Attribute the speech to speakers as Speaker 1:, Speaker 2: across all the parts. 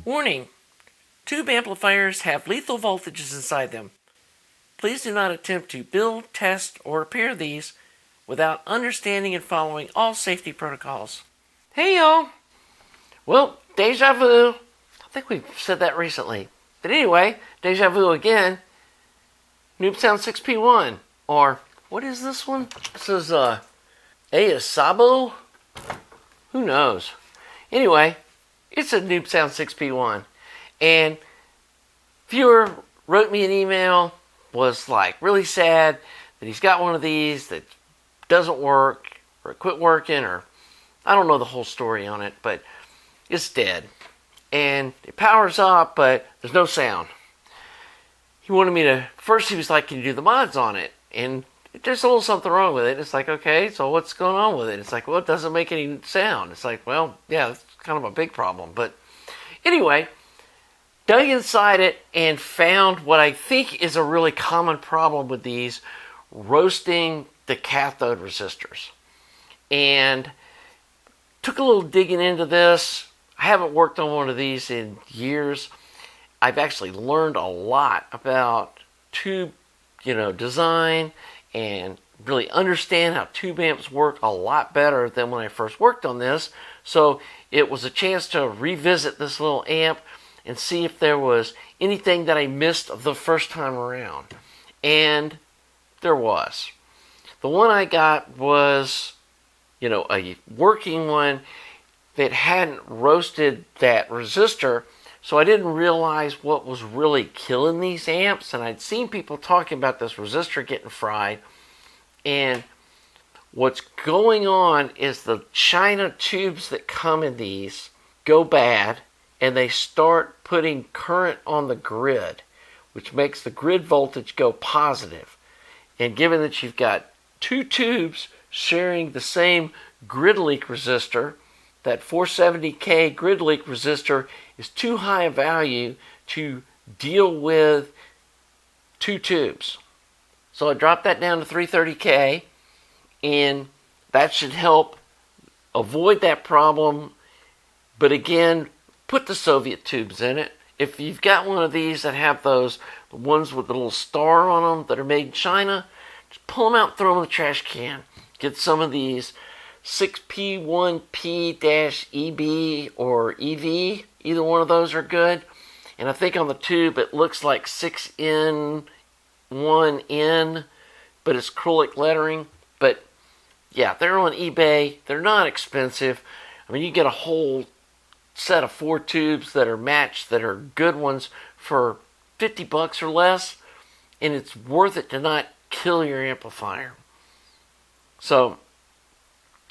Speaker 1: Warning: tube amplifiers have lethal voltages inside them. Please do not attempt to build, test, or repair these without understanding and following all safety protocols. Hey y'all! Well, deja vu. I think we've said that recently. But anyway, deja vu again. Nobsound 6P1. Or, what is this one? This is, Ayasabo? Who knows? Anyway, it's a Nobsound 6P1. And viewer wrote me an email, was like really sad that he's got one of these that doesn't work, or quit working, or I don't know the whole story on it, but it's dead. And it powers up, but there's no sound. He wanted me to, first he was like, can you do the mods on it? And there's a little something wrong with it. It's like, okay, so what's going on with it? It's like, well, it doesn't make any sound. It's like, well, yeah, that's kind of a big problem. But anyway, dug inside it and found what I think is a really common problem with these, roasting the cathode resistors. And took a little digging into this. I haven't worked on one of these in years. I've actually learned a lot about tube, design, and really understand how tube amps work a lot better than when I first worked on this. So it was a chance to revisit this little amp and see if there was anything that I missed the first time around. And there was. The one I got was, a working one that hadn't roasted that resistor, so I didn't realize what was really killing these amps. And I'd seen people talking about this resistor getting fried. And what's going on is the China tubes that come in these go bad, and they start putting current on the grid, which makes the grid voltage go positive. And given that you've got two tubes sharing the same grid leak resistor, that 470K grid leak resistor is too high a value to deal with two tubes. So I dropped that down to 330K, and that should help avoid that problem. But again, put the Soviet tubes in it. If you've got one of these that have those, the ones with the little star on them that are made in China, just pull them out, throw them in the trash can. Get some of these 6P1P-EB or EV. Either one of those are good. And I think on the tube it looks like 6N, 1N, but it's acrylic lettering. But yeah, they're on eBay. They're not expensive. I mean, you get a whole set of 4 tubes that are matched, that are good ones, for $50 or less, and it's worth it to not kill your amplifier. So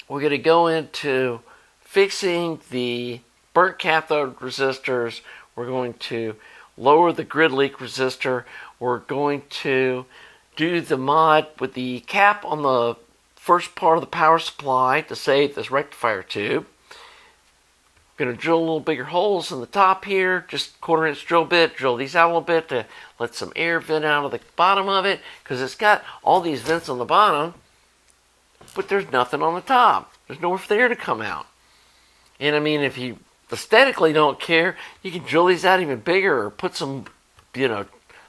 Speaker 1: we're going to go into fixing the burnt cathode resistors. We're going to lower the grid leak resistor. We're going to do the mod with the cap on the first part of the power supply to save this rectifier tube. Going to drill a little bigger holes in the top here, just 1/4 inch drill bit, drill these out a little bit to let some air vent out of the bottom of it, because it's got all these vents on the bottom, but there's nothing on the top. There's nowhere for the air to come out. And I mean, if you aesthetically don't care, you can drill these out even bigger or put some,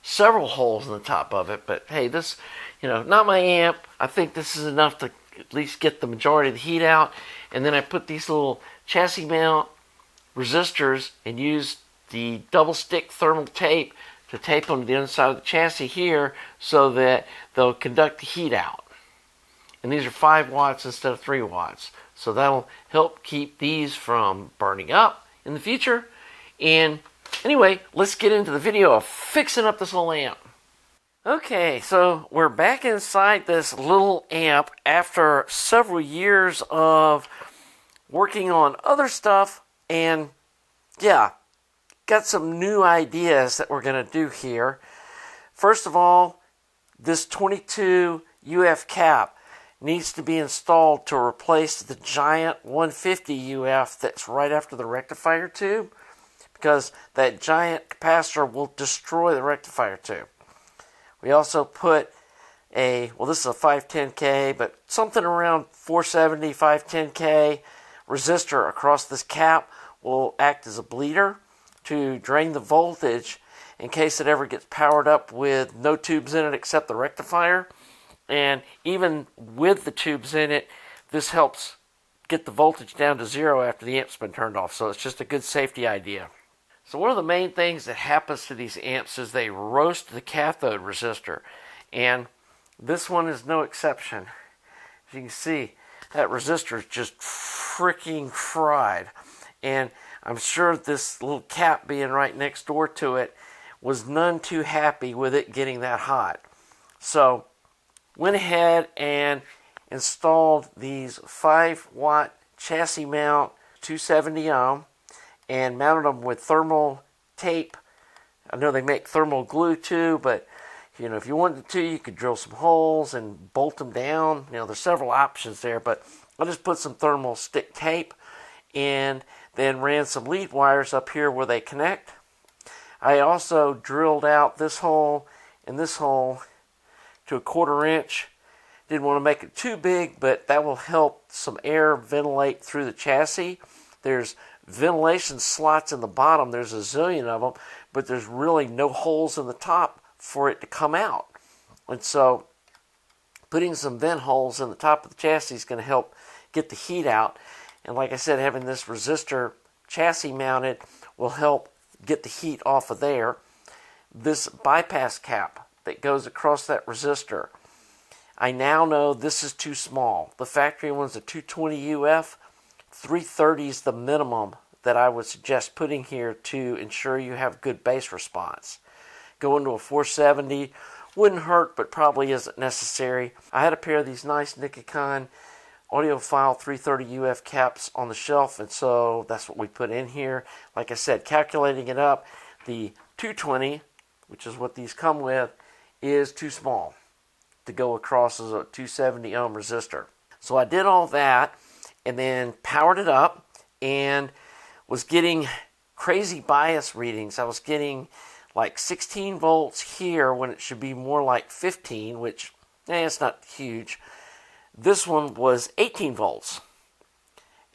Speaker 1: several holes in the top of it. But hey, this, not my amp. I think this is enough to at least get the majority of the heat out. And then I put these little chassis mount resistors and use the double stick thermal tape to tape them to the inside of the chassis here so that they'll conduct the heat out. And these are 5 watts instead of 3 watts. So that'll help keep these from burning up in the future. And anyway, let's get into the video of fixing up this little amp. Okay, so we're back inside this little amp after several years of working on other stuff, and yeah, got some new ideas that we're going to do here. First of all, this 22 UF cap needs to be installed to replace the giant 150 UF that's right after the rectifier tube, because that giant capacitor will destroy the rectifier tube. We also put this is a 510K, but something around 470, 510K resistor across this cap will act as a bleeder to drain the voltage in case it ever gets powered up with no tubes in it except the rectifier. And even with the tubes in it, this helps get the voltage down to zero after the amp's been turned off. So it's just a good safety idea. So one of the main things that happens to these amps is they roast the cathode resistor. And this one is no exception. As you can see, that resistor is just freaking fried. And I'm sure this little cap being right next door to it was none too happy with it getting that hot. So went ahead and installed these 5-watt chassis mount 270 ohm and mounted them with thermal tape. I know they make thermal glue too, but if you wanted to, you could drill some holes and bolt them down. There's several options there, but I just put some thermal stick tape and then ran some lead wires up here where they connect. I also drilled out this hole and this hole to 1/4 inch. Didn't want to make it too big, but that will help some air ventilate through the chassis. There's ventilation slots in the bottom. There's a zillion of them, but there's really no holes in the top for it to come out. And so putting some vent holes in the top of the chassis is going to help get the heat out. And like I said, having this resistor chassis mounted will help get the heat off of there. This bypass cap that goes across that resistor, I now know this is too small. The factory one's a 220 UF. 330 is the minimum that I would suggest putting here to ensure you have good bass response. Going to a 470 wouldn't hurt, but probably isn't necessary. I had a pair of these nice Nikon audiophile 330 UF caps on the shelf, and so that's what we put in here. Like I said, calculating it up, the 220, which is what these come with, is too small to go across as a 270 ohm resistor. So I did all that and then powered it up and was getting crazy bias readings. I was getting like 16 volts here when it should be more like 15, which it's not huge. This one was 18 volts.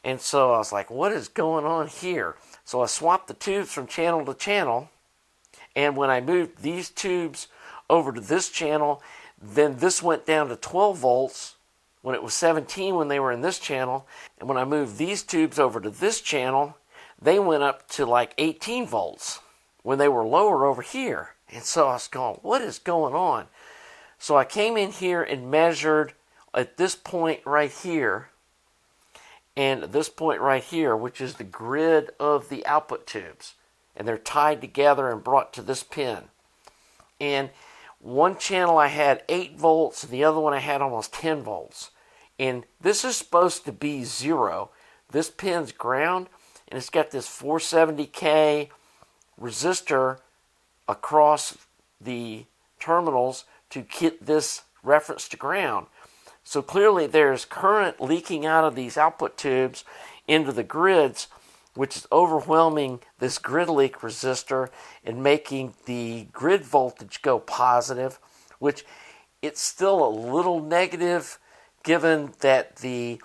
Speaker 1: And so I was like, what is going on here? So I swapped the tubes from channel to channel. And when I moved these tubes over to this channel, then this went down to 12 volts when it was 17 when they were in this channel. And when I moved these tubes over to this channel, they went up to like 18 volts when they were lower over here. And so I was going, what is going on? So I came in here and measured at this point right here and this point right here, which is the grid of the output tubes. And they're tied together and brought to this pin. And one channel I had 8 volts, and the other one I had almost 10 volts. And this is supposed to be 0. This pin's ground, and it's got this 470K resistor across the terminals to get this reference to ground. So clearly there's current leaking out of these output tubes into the grids, which is overwhelming this grid leak resistor and making the grid voltage go positive, which it's still a little negative given that the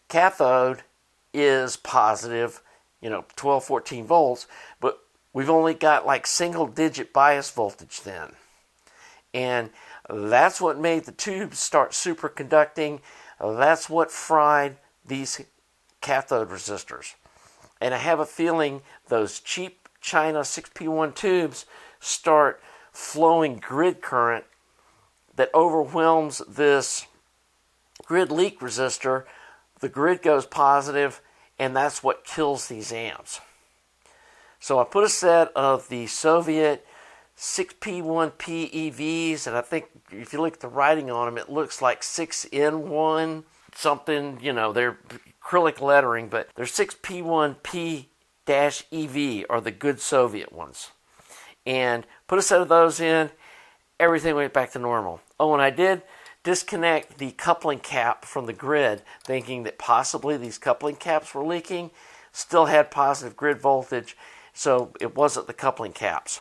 Speaker 1: cathode is positive, 12, 14 volts, but we've only got like single-digit bias voltage then. And that's what made the tubes start superconducting. That's what fried these cathode resistors. And I have a feeling those cheap China 6P1 tubes start flowing grid current that overwhelms this grid leak resistor. The grid goes positive, and that's what kills these amps. So I put a set of the Soviet 6P1P EVs, and I think if you look at the writing on them, it looks like 6N1 something, they're acrylic lettering, but they're 6P1P-EV are the good Soviet ones. And put a set of those in, everything went back to normal. Oh, and I did disconnect the coupling cap from the grid, thinking that possibly these coupling caps were leaking, still had positive grid voltage, so it wasn't the coupling caps.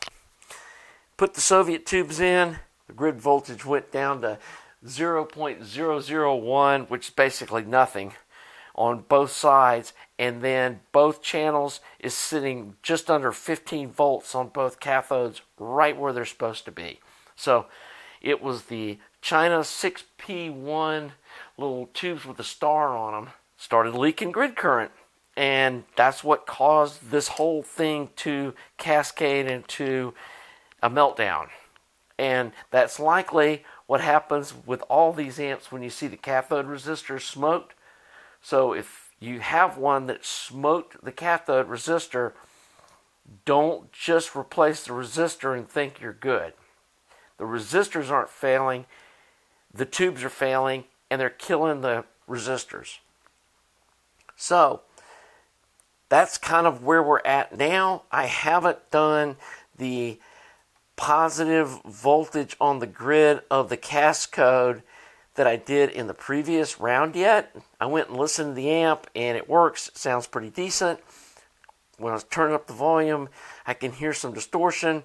Speaker 1: Put the Soviet tubes in, the grid voltage went down to 0.001, which is basically nothing. on both sides, and then both channels is sitting just under 15 volts on both cathodes, right where they're supposed to be. So it was the China 6P1 little tubes with a star on them started leaking grid current, and that's what caused this whole thing to cascade into a meltdown. And that's likely what happens with all these amps when you see the cathode resistors smoked. So if you have one that smoked the cathode resistor, don't just replace the resistor and think you're good. The resistors aren't failing, the tubes are failing, and they're killing the resistors. So that's kind of where we're at now. I haven't done the positive voltage on the grid of the cascode that I did in the previous round yet. I went and listened to the amp, and it works. It sounds pretty decent. When I was turning up the volume, I can hear some distortion.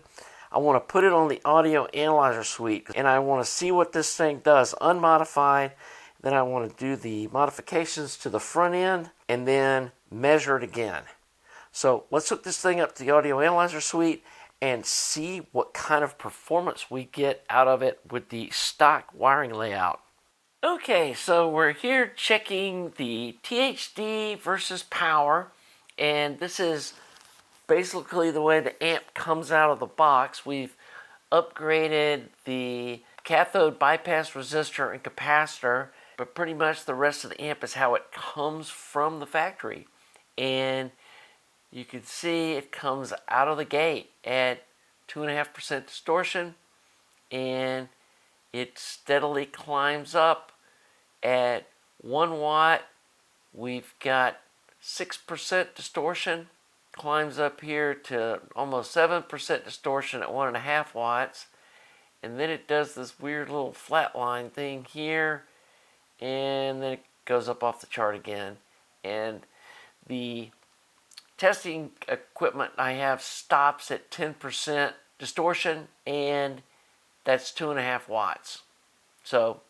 Speaker 1: I want to put it on the audio analyzer suite, and I want to see what this thing does unmodified. Then I want to do the modifications to the front end and then measure it again. So let's hook this thing up to the audio analyzer suite and see what kind of performance we get out of it with the stock wiring layout. Okay, so we're here checking the THD versus power, and this is basically the way the amp comes out of the box. We've upgraded the cathode bypass resistor and capacitor, but pretty much the rest of the amp is how it comes from the factory. And you can see it comes out of the gate at 2.5% distortion, and it steadily climbs up. At 1 watt, we've got 6% distortion, climbs up here to almost 7% distortion at 1.5 watts, and then it does this weird little flatline thing here, and then it goes up off the chart again. And the testing equipment I have stops at 10% distortion, and that's 2.5 watts. So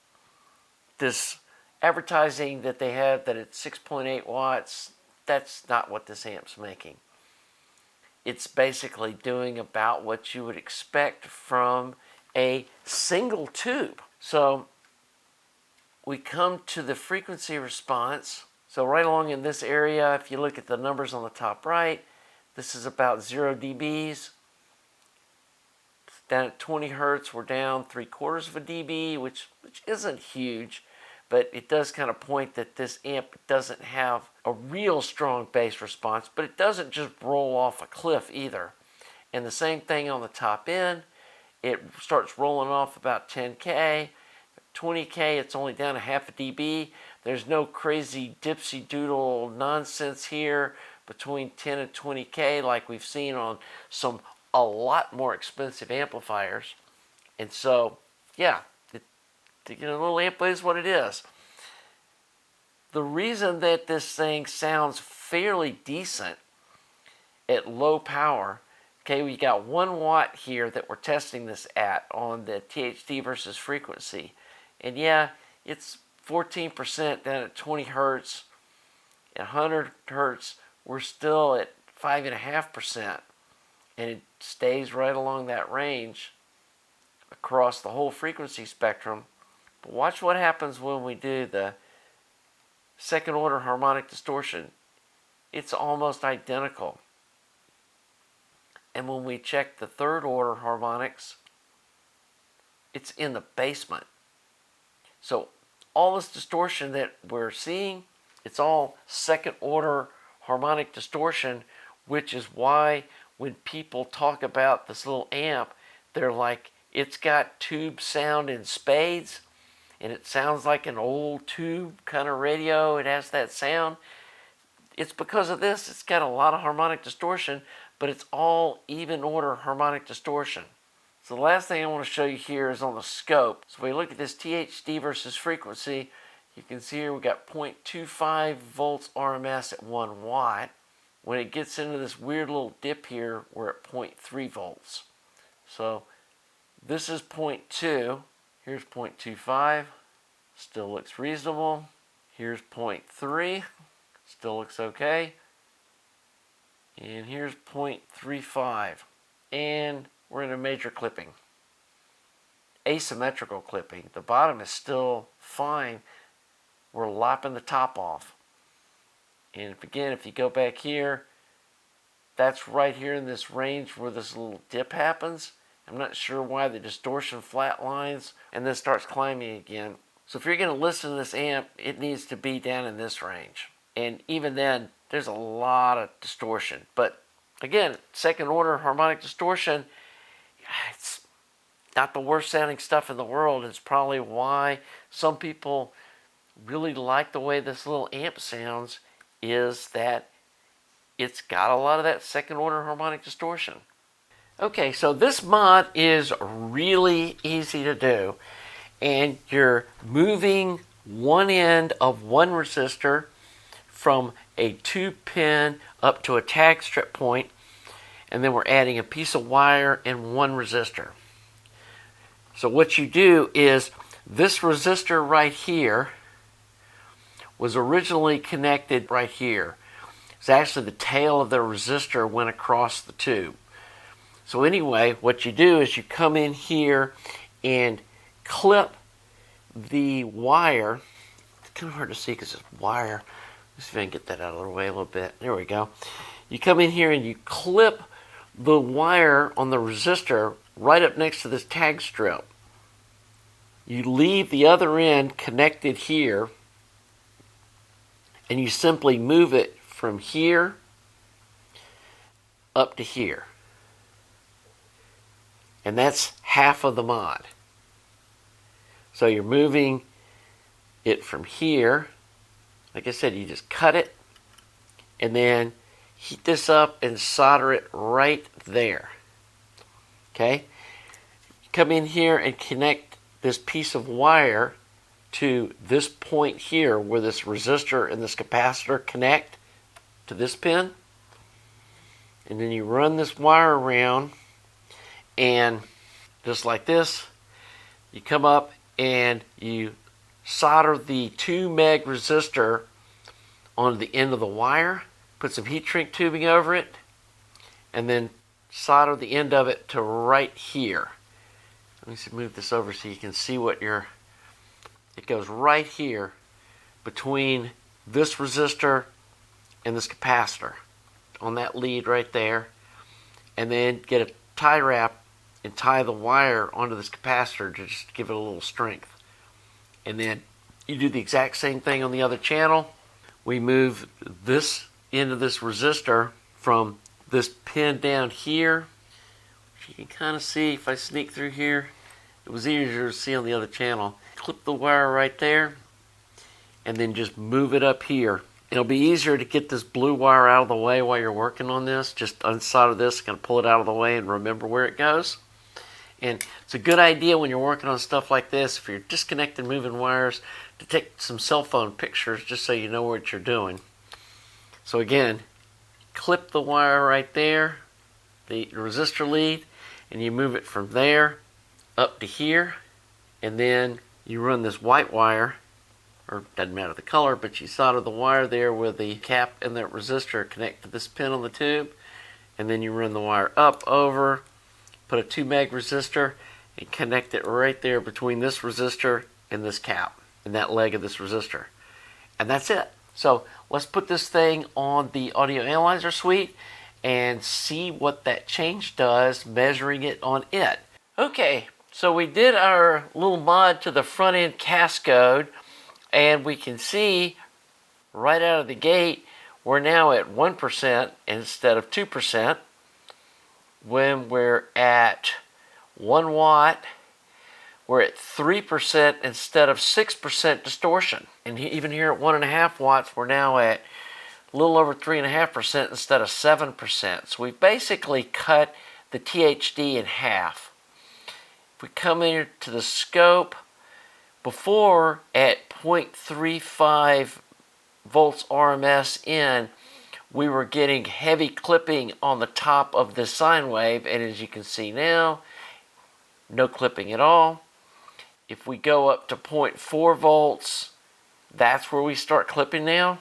Speaker 1: this advertising that they have that it's 6.8 watts, that's not what this amp's making. It's basically doing about what you would expect from a single tube. So we come to the frequency response. So right along in this area, if you look at the numbers on the top right, this is about 0 dBs. Down at 20 hertz, we're down 3/4 of a dB, which isn't huge, but it does kind of point that this amp doesn't have a real strong bass response, but it doesn't just roll off a cliff either. And the same thing on the top end, it starts rolling off about 10K. 20K, it's only down 0.5 dB. There's no crazy dipsy doodle nonsense here between 10 and 20K like we've seen on some a lot more expensive amplifiers. And so, yeah, a little amp is what it is. The reason that this thing sounds fairly decent at low power, okay, we got 1 watt here that we're testing this at on the THD versus frequency. And yeah, it's 14% down at 20 hertz. At 100 hertz, we're still at 5.5%. And it stays right along that range across the whole frequency spectrum. But watch what happens when we do the second order harmonic distortion. It's almost identical. And when we check the third order harmonics, it's in the basement. So all this distortion that we're seeing, it's all second order harmonic distortion, which is why when people talk about this little amp, they're like, it's got tube sound in spades, and it sounds like an old tube kind of radio. It has that sound. It's because of this. It's got a lot of harmonic distortion, but it's all even order harmonic distortion. So the last thing I want to show you here is on the scope. So if we look at this THD versus frequency, you can see here we got 0.25 volts RMS at 1 watt. When it gets into this weird little dip here, we're at 0.3 volts. So this is 0.2. Here's 0.25. Still looks reasonable. Here's 0.3. Still looks okay. And here's 0.35. And we're in a major clipping. Asymmetrical clipping. The bottom is still fine. We're lopping the top off. And again, if you go back here, that's right here in this range where this little dip happens. I'm not sure why the distortion flatlines and then starts climbing again. So if you're going to listen to this amp, it needs to be down in this range. And even then, there's a lot of distortion. But again, second order harmonic distortion, it's not the worst sounding stuff in the world. It's probably why some people really like the way this little amp sounds, is that it's got a lot of that second order harmonic distortion. Okay, so this mod is really easy to do. And you're moving one end of one resistor from a 2-pin up to a tag strip point, and then we're adding a piece of wire and one resistor. So what you do is, this resistor right here was originally connected right here. It's actually the tail of the resistor went across the tube. So anyway, what you do is you come in here and clip the wire. It's kind of hard to see because it's wire. Let's see if I can get that out of the way a little bit. There we go. You come in here and you clip the wire on the resistor right up next to this tag strip. You leave the other end connected here, and you simply move it from here up to here. And that's half of the mod. So you're moving it from here. Like I said, you just cut it and then heat this up and solder it right there. Okay? Come in here and connect this piece of wire to this point here where this resistor and this capacitor connect to this pin. And then you run this wire around, and just like this, you come up and you solder the 2 meg resistor onto the end of the wire, put some heat shrink tubing over it, and then solder the end of it to right here. Let me see, move this over so you can see what it goes right here between this resistor and this capacitor on that lead right there, and then get a tie wrap and tie the wire onto this capacitor to just give it a little strength. And then you do the exact same thing on the other channel. We move this end of this resistor from this pin down here, which you can kind of see if I sneak through here. It was easier to see on the other channel. Clip the wire right there and then just move it up here. It'll be easier to get this blue wire out of the way while you're working on this. Just unsolder this, kind of pull it out of the way and remember where it goes. And it's a good idea when you're working on stuff like this, if you're disconnecting moving wires, to take some cell phone pictures just so you know what you're doing. So again, clip the wire right there, the resistor lead, and you move it from there up to here, and then you run this white wire, or doesn't matter the color, but you solder the wire there where the cap and the resistor connect to this pin on the tube, and then you run the wire up, over, put a 2 meg resistor, and connect it right there between this resistor and this cap, and that leg of this resistor. And that's it. So let's put this thing on the audio analyzer suite and see what that change does, measuring it on it. Okay, so we did our little mod to the front end Cascode, and we can see right out of the gate we're now at 1% instead of 2%. When we're at 1 watt, we're at 3% instead of 6% distortion. And even here at 1.5 watts, we're now at a little over 3.5% instead of 7%. So we've basically cut the THD in half. If we come in to the scope, before at 0.35 volts RMS in, we were getting heavy clipping on the top of this sine wave, and as you can see now, no clipping at all. If we go up to 0.4 volts, that's where we start clipping now.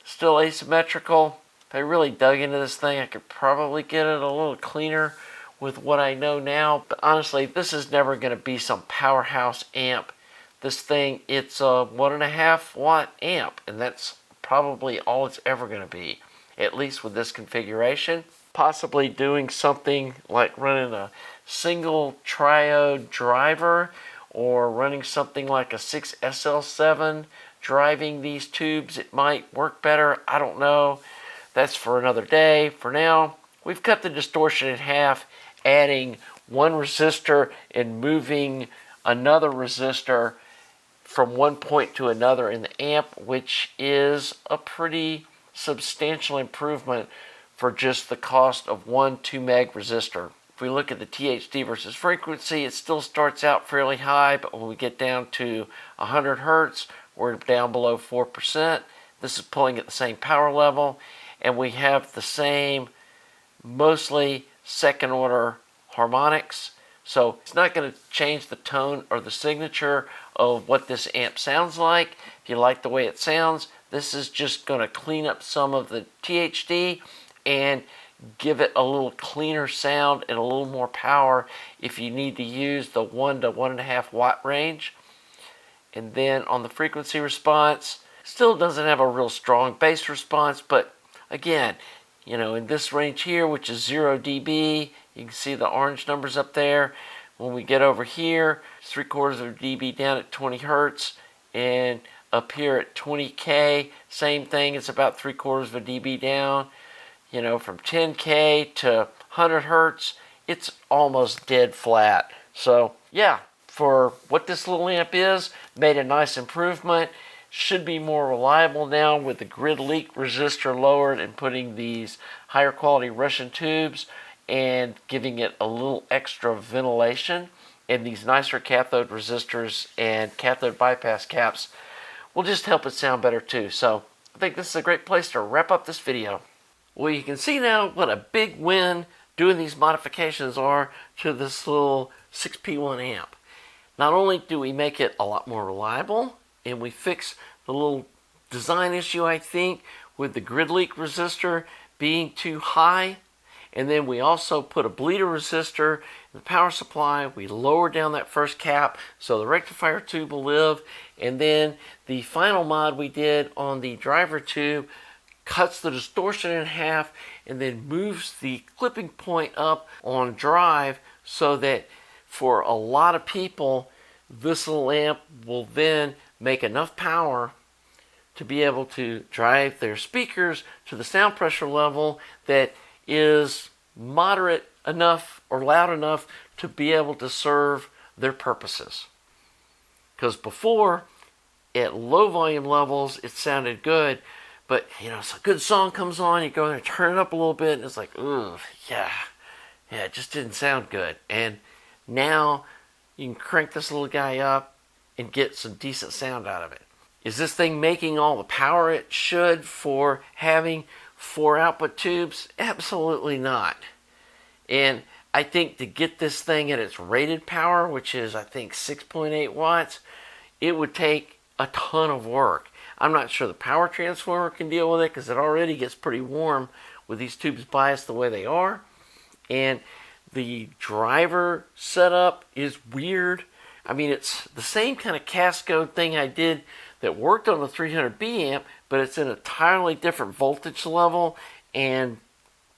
Speaker 1: Still asymmetrical. If I really dug into this thing, I could probably get it a little cleaner with what I know now. But honestly, this is never going to be some powerhouse amp. This thing, it's a 1.5 watt amp, and that's probably all it's ever going to be, at least with this configuration. Possibly doing something like running a single triode driver, or running something like a 6SL7 driving these tubes. It might work better. I don't know. That's for another day. For now, we've cut the distortion in half, adding one resistor and moving another resistor from one point to another in the amp, which is a pretty substantial improvement for just the cost of one 2 meg resistor. If we look at the THD versus frequency, it still starts out fairly high, but when we get down to 100 hertz, we're down below 4%. This is pulling at the same power level, and we have the same mostly second order harmonics. So it's not going to change the tone or the signature of what this amp sounds like. If you like the way it sounds, this is just going to clean up some of the THD and give it a little cleaner sound and a little more power if you need to use the 1 to 1.5 watt range. And then on the frequency response, still doesn't have a real strong bass response, but again, you know, in this range here, which is 0 dB, you can see the orange numbers up there. When we get over here, it's 3/4 of a dB down at 20 hertz, and up here at 20K, same thing, it's about 3/4 of a dB down. You know, from 10K to 100 hertz, it's almost dead flat. So yeah, for what this little amp is, made a nice improvement. Should be more reliable now with the grid leak resistor lowered and putting these higher quality Russian tubes and giving it a little extra ventilation. And these nicer cathode resistors and cathode bypass caps will just help it sound better too. So I think this is a great place to wrap up this video. Well, you can see now what a big win doing these modifications are to this little 6P1 amp. Not only do we make it a lot more reliable, and we fix the little design issue, I think, with the grid leak resistor being too high, and then we also put a bleeder resistor in the power supply. We lower down that first cap so the rectifier tube will live, and then the final mod we did on the driver tube cuts the distortion in half and then moves the clipping point up on drive so that for a lot of people, this little amp will then make enough power to be able to drive their speakers to the sound pressure level that is moderate enough or loud enough to be able to serve their purposes. Because before, at low volume levels, it sounded good, but you know, so a good song comes on, you go there, turn it up a little bit, and it's like, ugh, yeah, it just didn't sound good. And now you can crank this little guy up and get some decent sound out of it. Is this thing making all the power it should for having 4 output tubes? Absolutely not. And I think to get this thing at its rated power, which is I think 6.8 watts, it would take a ton of work. I'm not sure the power transformer can deal with it because it already gets pretty warm with these tubes biased the way they are. And the driver setup is weird. I mean, it's the same kind of cascode thing I did that worked on the 300B amp, but it's an entirely different voltage level, and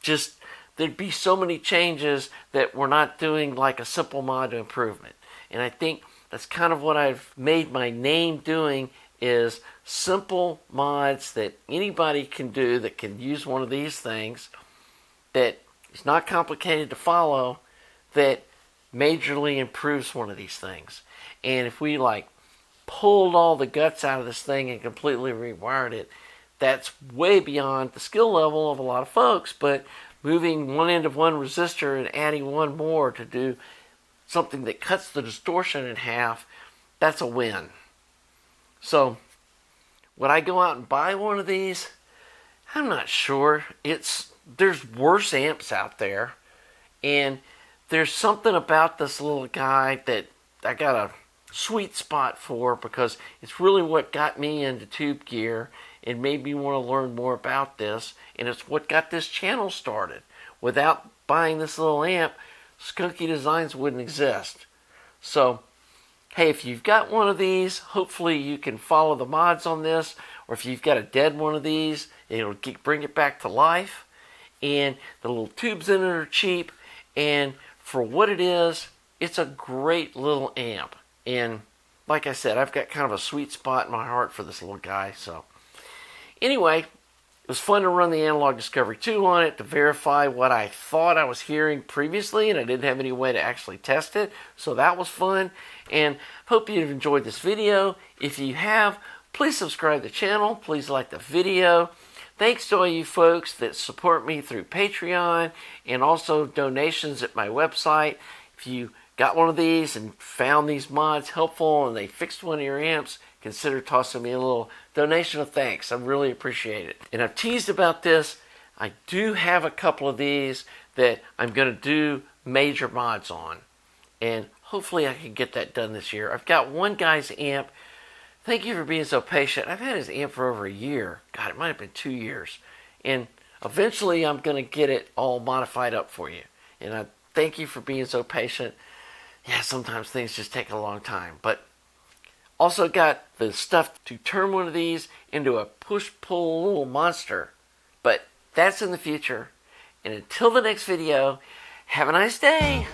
Speaker 1: just there'd be so many changes that we're not doing like a simple mod improvement. And I think that's kind of what I've made my name doing, is simple mods that anybody can do that can use one of these things, that is not complicated to follow, that majorly improves one of these things. And if we like pulled all the guts out of this thing and completely rewired it, that's way beyond the skill level of a lot of folks. But moving one end of one resistor and adding one more to do something that cuts the distortion in half, that's a win. So would I go out and buy one of these? I'm not sure. There's worse amps out there, and there's something about this little guy that I got a sweet spot for, because it's really what got me into tube gear, and made me want to learn more about this, and it's what got this channel started. Without buying this little amp, Skunky Designs wouldn't exist. So, hey, if you've got one of these, hopefully you can follow the mods on this, or if you've got a dead one of these, it'll bring it back to life. And the little tubes in it are cheap, and for what it is, it's a great little amp. And like I said, I've got kind of a sweet spot in my heart for this little guy. So anyway, it was fun to run the Analog Discovery 2 on it to verify what I thought I was hearing previously, and I didn't have any way to actually test it, so that was fun. And hope you've enjoyed this video. If you have, please subscribe to the channel, please like the video. Thanks to all you folks that support me through Patreon and also donations at my website. If you got one of these and found these mods helpful and they fixed one of your amps, consider tossing me a little donation of thanks. I really appreciate it. And I've teased about this. I do have a couple of these that I'm going to do major mods on. And hopefully I can get that done this year. I've got one guy's amp. Thank you for being so patient. I've had his amp for over a year. God, it might have been 2 years. And eventually I'm going to get it all modified up for you. And I thank you for being so patient. Yeah, sometimes things just take a long time. But also got the stuff to turn one of these into a push-pull little monster. But that's in the future. And until the next video, have a nice day.